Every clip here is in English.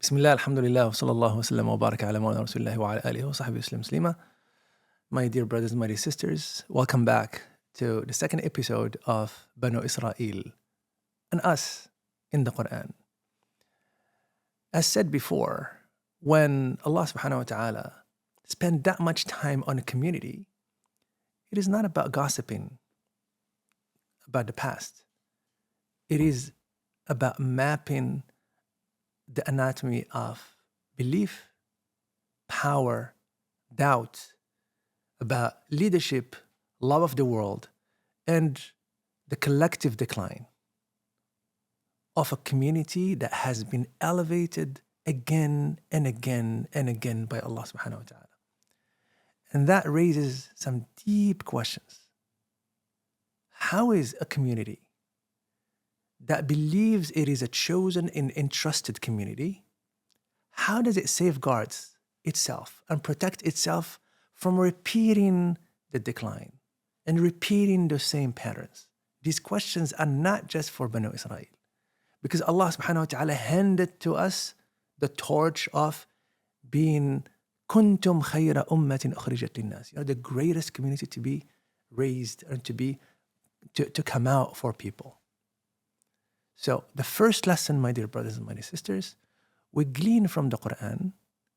بسم الله الحمد لله وصلى الله وسلم وبارك على مولانا رسول الله وعلى آله وصحبه وسلم تسليما. My dear brothers and my dear sisters, welcome back to the second episode of Banu Israel and us in the Quran. As said before, when Allah subhanahu wa ta'ala spent that much time on a community, it is not about gossiping about the past. It is about mapping the anatomy of belief, power, doubt, about leadership, love of the world, and the collective decline of a community that has been elevated again and again and again by Allah subhanahu wa ta'ala. And that raises some deep questions. How is a community that believes it is a chosen and entrusted community, how does it safeguard itself and protect itself from repeating the decline and repeating the same patterns? These questions are not just for Banu Israel, because Allah subhanahu wa ta'ala handed to us the torch of being kuntum khayra ummatin ukhrijat linnas. You are the greatest community to be raised and to come out for people. So the first lesson, my dear brothers and my dear sisters, we glean from the Quran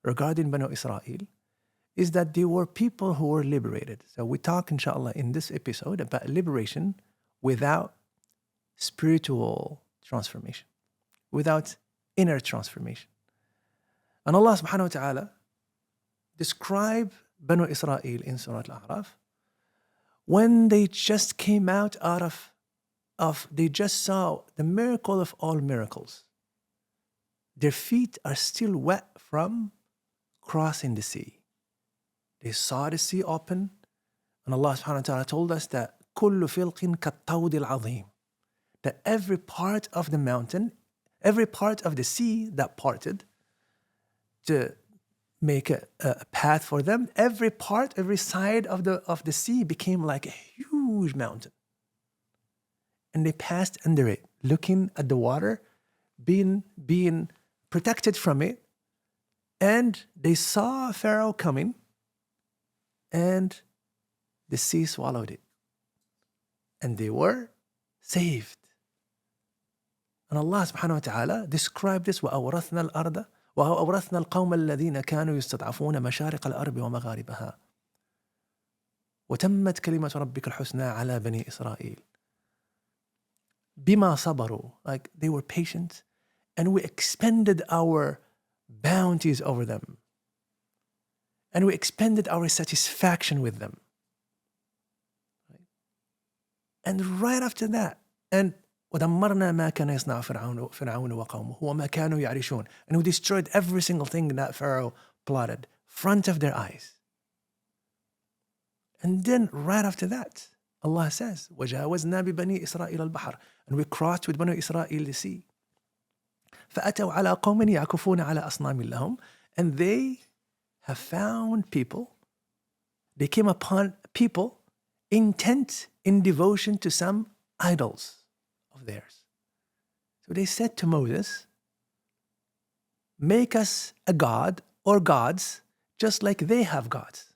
regarding Banu Israel is that they were people who were liberated. So we talk, inshallah, in this episode about liberation without spiritual transformation, without inner transformation. And Allah subhanahu wa ta'ala described Banu Israel in Surah Al-A'raf when they just came out of they just saw the miracle of all miracles. Their feet are still wet from crossing the sea. They saw the sea open, and Allah subhanahu wa ta'ala told us that كُلُّ فِلْقٍ كَالطَّوْدِ الْعَظِيمِ, that every part of the mountain, every part of the sea that parted to make a path for them, every side of the sea became like a huge mountain. And they passed under it, looking at the water, being protected from it. And they saw Pharaoh coming, and the sea swallowed it. And they were saved. And Allah subhanahu wa ta'ala described this, وَأَوْرَثْنَا الْأَرْضَ وَأَوْرَثْنَا الْقَوْمَ الَّذِينَ كَانُوا يَسْتَضْعَفُونَ مَشَارِقَ الْأَرْضِ وَمَغَارِبَهَا وَتَمَّتْ كَلِمَةُ رَبِّكَ الْحُسْنَى عَلَى بَنِي إِسْرَائِيلَ بِمَا صَبَرُوا, like they were patient, and we expended our bounties over them, and we expended our satisfaction with them. Right? And right after that, and وَدَمَّرْنَا مَا كَانَ يَصْنَعُ فِرْعَوْنُ وَقَوْمُهُ وَمَا كَانُوا يَعْرِشُونَ, and we destroyed every single thing that Pharaoh plotted front of their eyes. And then right after that, Allah says, وَجَاوَزْنَا بِبَنِي إِسْرَائِيلَ الْبَحْرَ, and we crossed with Banu Israel the sea. فَأَتَوْا عَلَىٰ قَوْمٍ يَعْكُفُونَ عَلَىٰ أَصْنَامٍ لَهُمْ, and they have found people, they came upon people intent in devotion to some idols of theirs. So they said to Moses, make us a god or gods just like they have gods.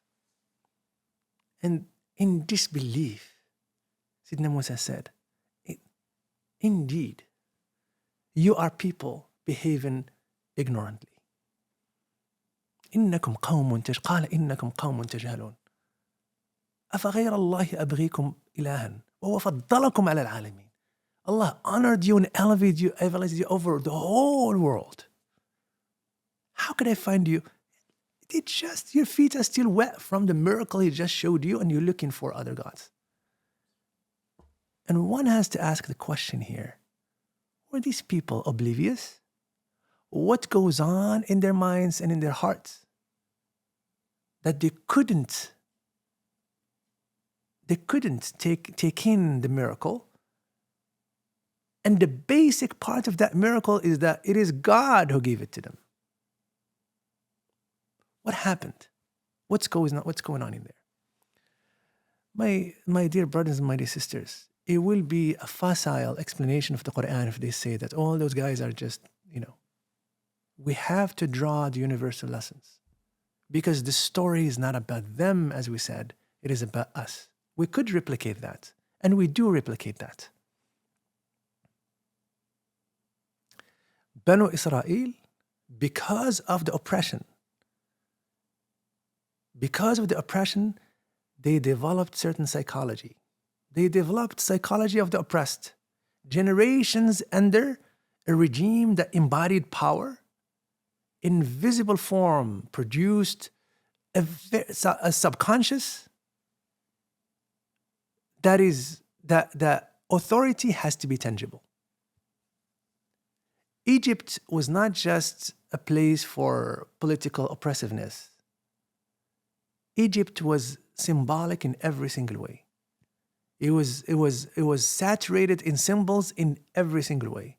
And in disbelief, Sidna Musa said, indeed, you are people behaving ignorantly. إنكم قوم قال إنكم قوم تجهلون أفغير الله أبغيكم إلها وهو فضلكم على العالمين. Allah honored you and elevated you over the whole world. How could I find you? It's just your feet are still wet from the miracle He just showed you, and you're looking for other gods. And one has to ask the question here, were these people oblivious? What goes on in their minds and in their hearts that they couldn't take in the miracle? And the basic part of that miracle is that it is God who gave it to them. What happened? What's going on in there? My dear brothers and my dear sisters, it will be a facile explanation of the Quran if they say that all those guys are just, we have to draw the universal lessons. Because the story is not about them, as we said, it is about us. We could replicate that, and we do replicate that. Banu Israel, because of the oppression, they developed certain psychology. They developed psychology of the oppressed. Generations under a regime that embodied power, in visible form, produced a subconscious that authority has to be tangible. Egypt was not just a place for political oppressiveness. Egypt was symbolic in every single way. It was saturated in symbols in every single way.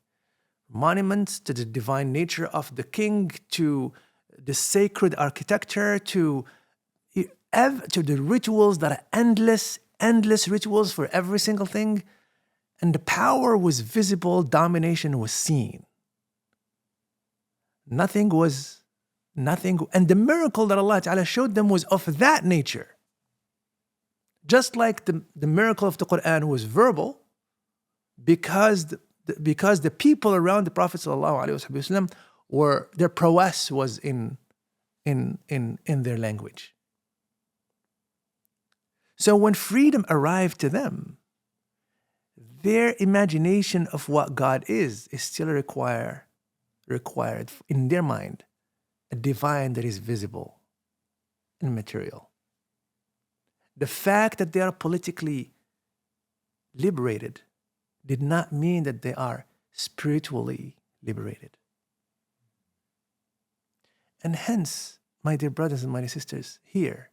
Monuments to the divine nature of the king, to the sacred architecture, to the rituals that are endless rituals for every single thing. And the power was visible, domination was seen. Nothing, and the miracle that Allah Ta'ala showed them was of that nature. Just like the miracle of the Qur'an was verbal, because the people around the Prophet ﷺ were, their prowess was in their language. So when freedom arrived to them, their imagination of what God is still required in their mind a divine that is visible and material. The fact that they are politically liberated did not mean that they are spiritually liberated. And hence, my dear brothers and my dear sisters, here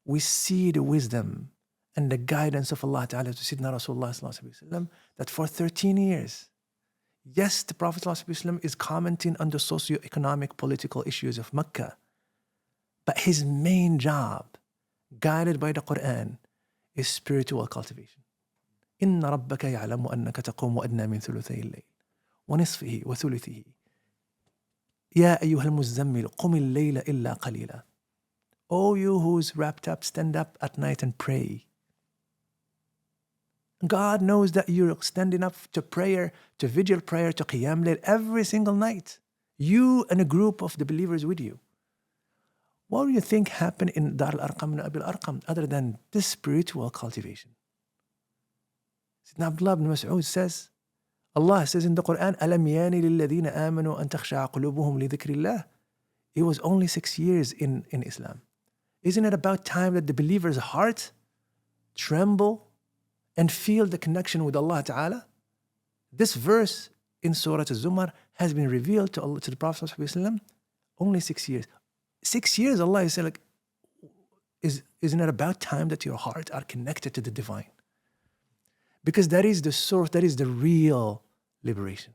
we see the wisdom and the guidance of Allah Ta'ala to Sayyidina Rasulullah Sallallahu Alaihi Wasallam, that for 13 years, yes, the Prophet Sallallahu Alaihi Wasallam is commenting on the socio-economic political issues of Mecca, but his main job, guided by the Quran, is spiritual cultivation. إن ربك يعلم أنك تقوم أدنى من ثلثي الليل ونصفه وثلثه يا أيها المزمل قم الليل إلا قليلا. O you who's wrapped up, stand up at night and pray. God knows that you're standing up to prayer, to vigil prayer, to qiyam layl every single night. You and a group of the believers with you. What do you think happened in Dar al-Arqam and Abil Arqam other than this spiritual cultivation? Sayyidina Abdullah ibn Mas'ud says, Allah says in the Quran, أَلَمْ يَانِ لِلَّذِينَ آمَنُوا أَن تَخْشَعَ قُلُوبُهُمْ لِذِكْرِ اللَّهِ. It was only 6 years in Islam. Isn't it about time that the believer's heart tremble and feel the connection with Allah Ta'ala? This verse in Surah Al-Zumar has been revealed to the Prophet ﷺ only 6 years. 6 years, Allah is like, isn't it about time that your heart are connected to the divine? Because that is the source, that is the real liberation.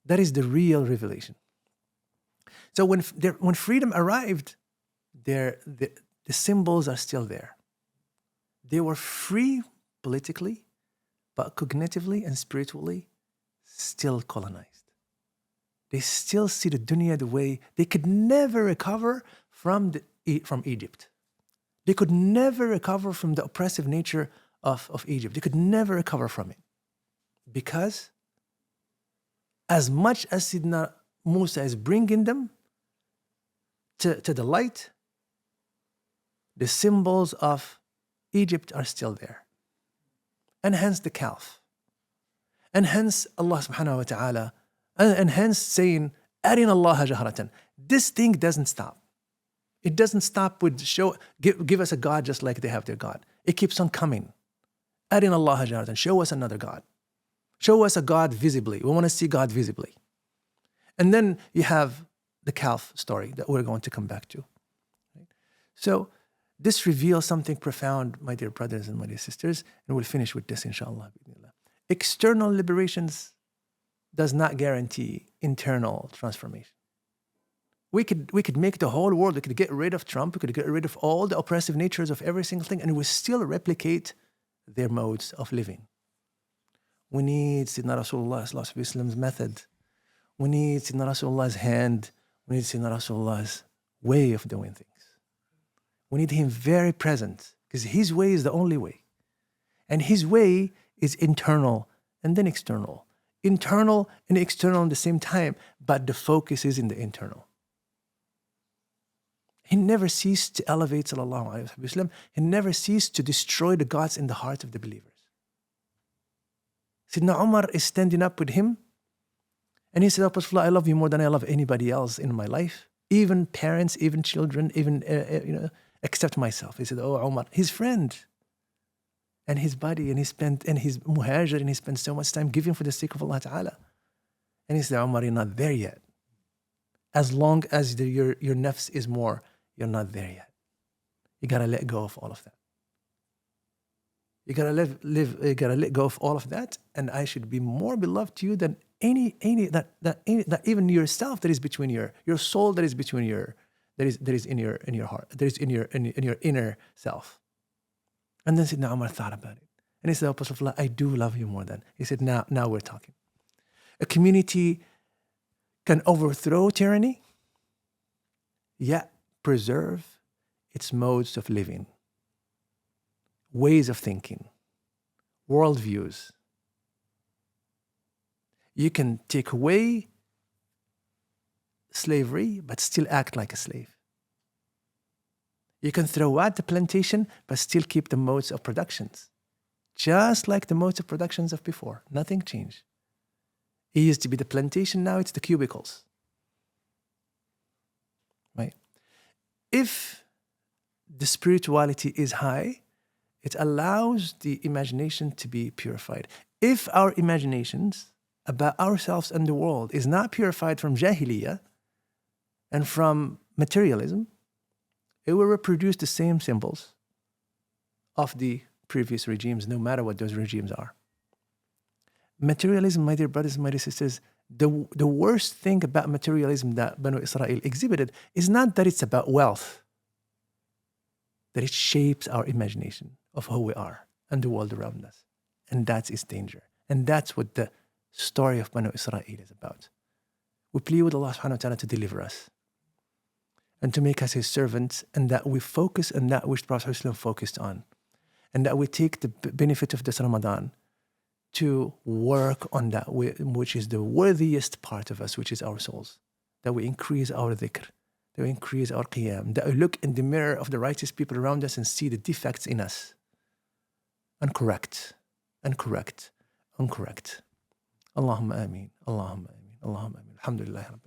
That is the real revelation. So when freedom arrived, the symbols are still there. They were free politically, but cognitively and spiritually still colonized. They still see the dunya the way they could never recover from Egypt. They could never recover from the oppressive nature of Egypt. They could never recover from it. Because as much as Sidna Musa is bringing them to the light, the symbols of Egypt are still there. And hence the calf. And hence Allah subhanahu wa ta'ala, and hence saying, أَرِنَ اللَّهَ جَهْرَةً. This thing doesn't stop. It doesn't stop with give us a God just like they have their God. It keeps on coming. أَرِنَ اللَّهَ جَهْرَةً. Show us another God. Show us a God visibly. We want to see God visibly. And then you have the calf story that we're going to come back to. Right? So this reveals something profound, my dear brothers and my dear sisters, and we'll finish with this, inshallah. External liberations does not guarantee internal transformation. We could make the whole world, we could get rid of Trump, we could get rid of all the oppressive natures of every single thing, and we still replicate their modes of living. We need Sayyidina Rasulullah Sallallahu Alaihi Wasallam's method. We need Sayyidina Rasulullah's hand. We need Sayyidina Rasulullah's way of doing things. We need him very present because his way is the only way. And his way is internal and then external. Internal and external at the same time, but the focus is in the internal. He never ceased to elevate, sallallahu alayhi wa sallam. He never ceased to destroy the gods in the heart of the believers. Sayyidina Umar is standing up with him, and he said, "Oh, Prophet, I love you more than I love anybody else in my life, even parents, even children, even except myself." He said, "Oh, Umar," his friend, and his buddy, and he's muhajir, and he spent so much time giving for the sake of Allah Ta'ala. And he said, "Umar, you're not there yet. As long as your nafs is more, you're not there yet. You gotta let go of all of that. You gotta you gotta let go of all of that, and I should be more beloved to you than any that even yourself that is between your soul that is between that is in your heart, that is in your inner self." And then Sayyidina Umar thought about it, and he said, "Oh, Prophet, I do love you more than." He said, "Now we're talking." A community can overthrow tyranny, yet preserve its modes of living, ways of thinking, worldviews. You can take away slavery, but still act like a slave. You can throw out the plantation, but still keep the modes of productions. Just like the modes of productions of before. Nothing changed. It used to be the plantation, now it's the cubicles. Right? If the spirituality is high, it allows the imagination to be purified. If our imaginations about ourselves and the world is not purified from jahiliyyah and from materialism, it will reproduce the same symbols of the previous regimes, no matter what those regimes are. Materialism, my dear brothers and my dear sisters, the worst thing about materialism that Banu Israel exhibited is not that it's about wealth, that it shapes our imagination of who we are and the world around us. And that's its danger. And that's what the story of Banu Israel is about. We plead with Allah subhanahu wa ta'ala to deliver us and to make us his servants, and that we focus on that which the Prophet ﷺ focused on, and that we take the benefit of this Ramadan to work on that which is the worthiest part of us, which is our souls, that we increase our dhikr, that we increase our qiyam, that we look in the mirror of the righteous people around us and see the defects in us and correct. Allahumma ameen, Allahumma ameen, Allahumma ameen. Alhamdulillah.